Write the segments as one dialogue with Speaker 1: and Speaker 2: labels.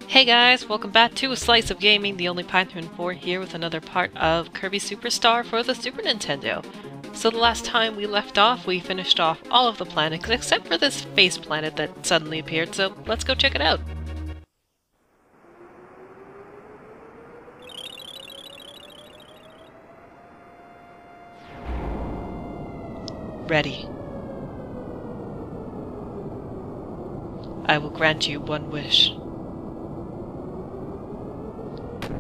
Speaker 1: Hey guys, welcome back to A Slice of Gaming, the only Python 4 here with another part of Kirby Superstar for the Super Nintendo. So the last time we left off, we finished off all of the planets except for this face planet that suddenly appeared, so let's go check it out. Ready. I will grant you one wish.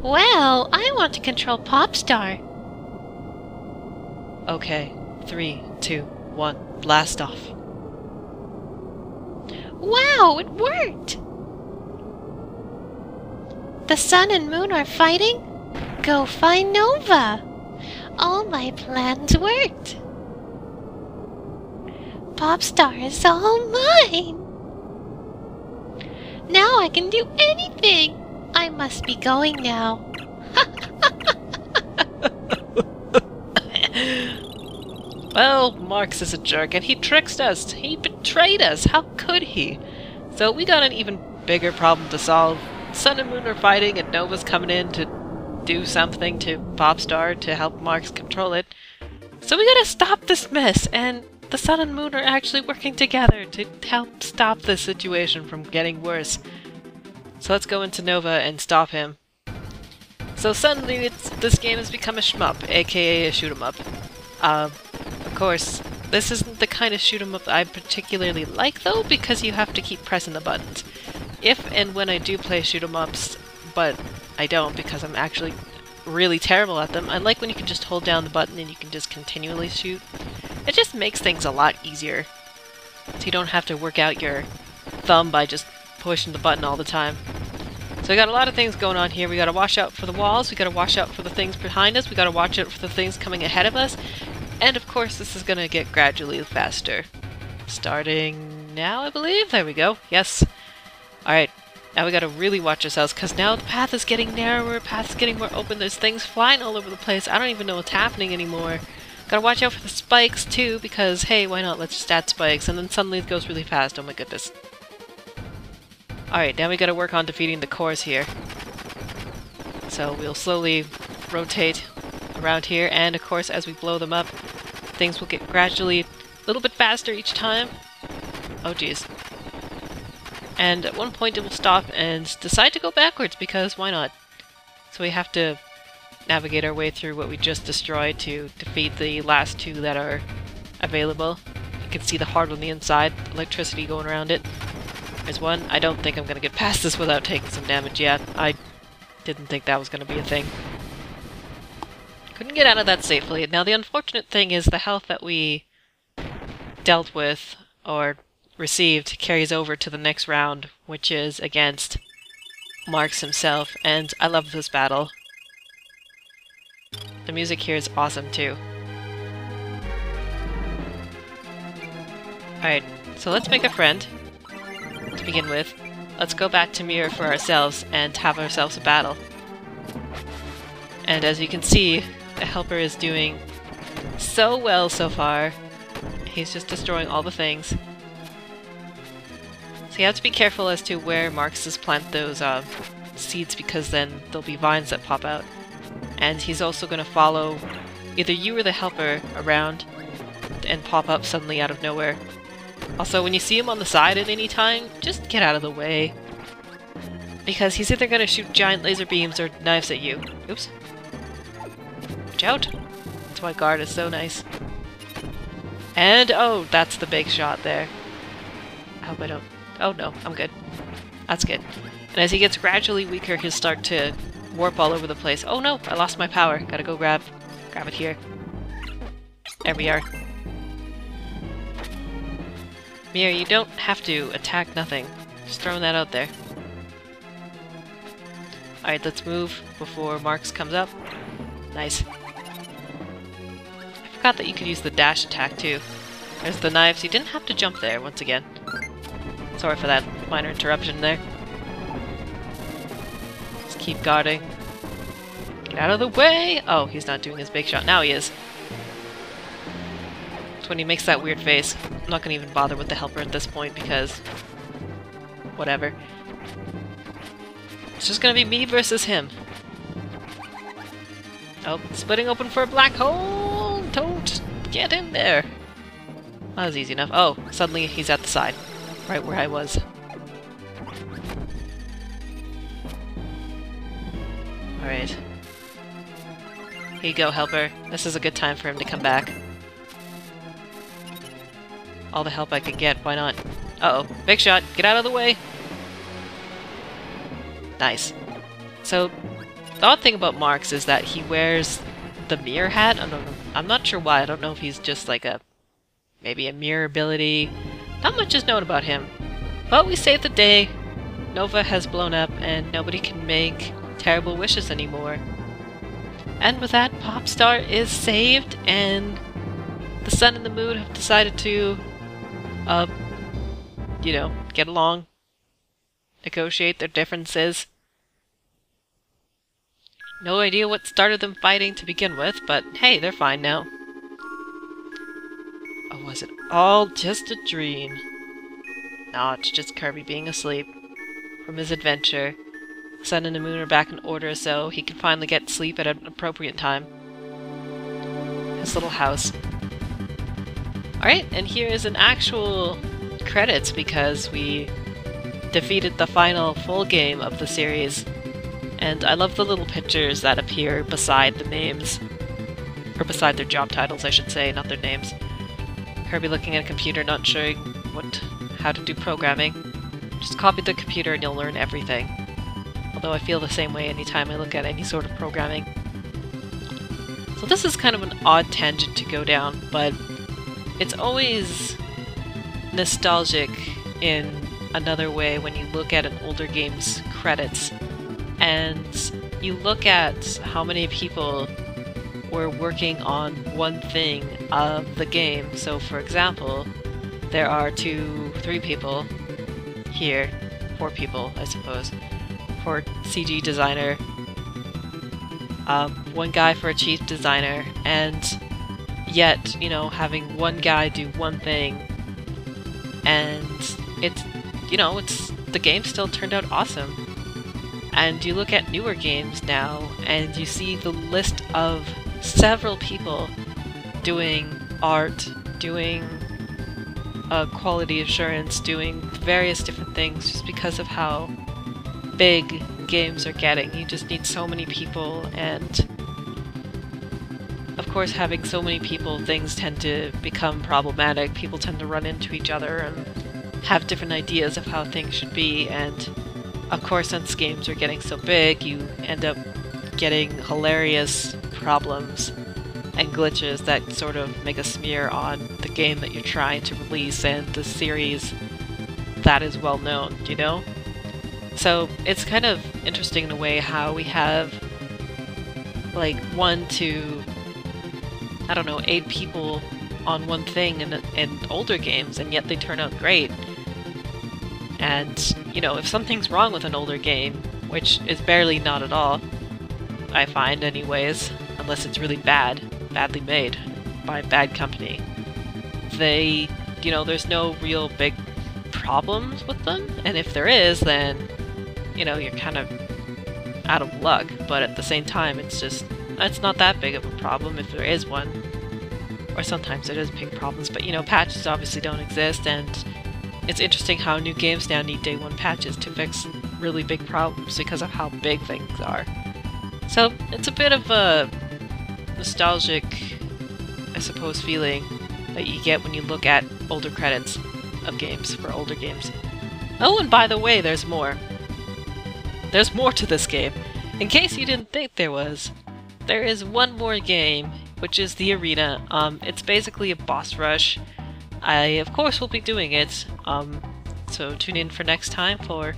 Speaker 2: Well, I want to control Popstar.
Speaker 1: Okay, 3, 2, 1, blast off.
Speaker 2: Wow, it worked! The sun and moon are fighting? Go find Nova! All my plans worked! Popstar is all mine! Now I can do anything! I must be going now.
Speaker 1: Well, Marx is a jerk, and he tricked us. He betrayed us. How could he? So we got an even bigger problem to solve. Sun and Moon are fighting, and Nova's coming in to do something to Popstar to help Marx control it. So we gotta stop this mess, and the Sun and Moon are actually working together to help stop this situation from getting worse. So let's go into Nova and stop him. So suddenly this game has become a shmup, aka a shoot-'em-up. Of course, this isn't the kind of shoot-'em-up I particularly like though, because you have to keep pressing the buttons. If and when I do play shoot-'em-ups, but I don't because I'm actually really terrible at them, I like when you can just hold down the button and you can just continually shoot. It just makes things a lot easier. So you don't have to work out your thumb by just pushing the button all the time. So we got a lot of things going on here. We gotta watch out for the walls, we gotta watch out for the things behind us, we gotta watch out for the things coming ahead of us, and of course this is gonna get gradually faster. Starting now, I believe? There we go. Yes. Alright, now we gotta really watch ourselves, because now the path is getting narrower, the path is getting more open, there's things flying all over the place, I don't even know what's happening anymore. Gotta watch out for the spikes too, because hey, why not? Let's just add spikes, and then suddenly it goes really fast, oh my goodness. Alright, now we gotta work on defeating the cores here. So we'll slowly rotate around here, and of course as we blow them up, things will get gradually a little bit faster each time. Oh jeez. And at one point it will stop and decide to go backwards, because why not? So we have to navigate our way through what we just destroyed to defeat the last two that are available. You can see the heart on the inside, electricity going around it. There's one. I don't think I'm gonna get past this without taking some damage yet. I didn't think that was gonna be a thing. Couldn't get out of that safely. Now the unfortunate thing is the health that we dealt with, or received, carries over to the next round, which is against Marx himself, and I love this battle. The music here is awesome too. Alright, so let's make a friend. To begin with, let's go back to Mirror for ourselves and have ourselves a battle. And as you can see, the helper is doing so well so far. He's just destroying all the things. So you have to be careful as to where Marx's plant those seeds, because then there'll be vines that pop out. And he's also going to follow either you or the helper around and pop up suddenly out of nowhere. Also, when you see him on the side at any time, just get out of the way. Because he's either going to shoot giant laser beams or knives at you. Oops. Watch out. That's why guard is so nice. And, oh, that's the big shot there. I hope I don't... Oh no, I'm good. That's good. And as he gets gradually weaker, he'll start to warp all over the place. Oh no, I lost my power. Gotta go grab it here. There we are. Mirror, you don't have to attack nothing. Just throwing that out there. Alright, let's move before Marx comes up. Nice. I forgot that you could use the dash attack too. There's the knives. You didn't have to jump there once again. Sorry for that minor interruption there. Just keep guarding. Get out of the way! Oh, he's not doing his big shot. Now he is. It's when he makes that weird face. I'm not going to even bother with the helper at this point because... whatever. It's just gonna be me versus him. Oh, splitting open for a black hole! Don't get in there! That was easy enough. Oh, suddenly he's at the side. Right where I was. Alright. Here you go, helper. This is a good time for him to come back. All the help I can get, why not? Uh-oh, big shot! Get out of the way! Nice. So, the odd thing about Marx is that he wears the mirror hat. I'm not sure why. I don't know if he's just like maybe a mirror ability. Not much is known about him. But we saved the day. Nova has blown up and nobody can make terrible wishes anymore. And with that, Popstar is saved and the Sun and the Moon have decided to, you know, get along. Negotiate their differences. No idea what started them fighting to begin with, but hey, they're fine now. Oh, was it all just a dream? No, it's just Kirby being asleep from his adventure. The Sun and the Moon are back in order, so he can finally get sleep at an appropriate time. His little house. Alright, and here is an actual credits because we defeated the final full game of the series. And I love the little pictures that appear beside the names. Or beside their job titles, I should say, not their names. Kirby looking at a computer, not sure how to do programming. Just copy the computer and you'll learn everything. Although I feel the same way anytime I look at any sort of programming. So this is kind of an odd tangent to go down, but it's always nostalgic in another way when you look at an older game's credits. And you look at how many people were working on one thing of the game. So for example, there are 3 people here, 4 people I suppose, for CG designer, 1 guy for a chief designer, and yet, you know, having 1 guy do one thing, and it's, you know, the game still turned out awesome. And you look at newer games now, and you see the list of several people doing art, doing quality assurance, doing various different things just because of how big games are getting. You just need so many people, and of course having so many people, things tend to become problematic. People tend to run into each other and have different ideas of how things should be, and of course, since games are getting so big, you end up getting hilarious problems and glitches that sort of make a smear on the game that you're trying to release and the series that is well known, you know? So it's kind of interesting in a way how we have like 1 to, I don't know, 8 people on one thing in older games, and yet they turn out great. And, you know, if something's wrong with an older game, which is barely not at all, I find anyways, unless it's really badly made by a bad company, they, you know, there's no real big problems with them, and if there is, then, you know, you're kind of out of luck, but at the same time, it's not that big of a problem if there is one. Or sometimes it is big problems, but, you know, patches obviously don't exist, and it's interesting how new games now need day 1 patches to fix really big problems because of how big things are. So it's a bit of a nostalgic, I suppose, feeling that you get when you look at older credits of games for older games. Oh, and by the way, there's more. There's more to this game. In case you didn't think there was, there is one more game, which is the arena. It's basically a boss rush. I, of course, will be doing it, so tune in for next time for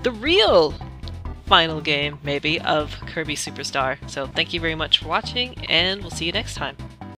Speaker 1: the real final game, maybe, of Kirby Superstar. So thank you very much for watching, and we'll see you next time.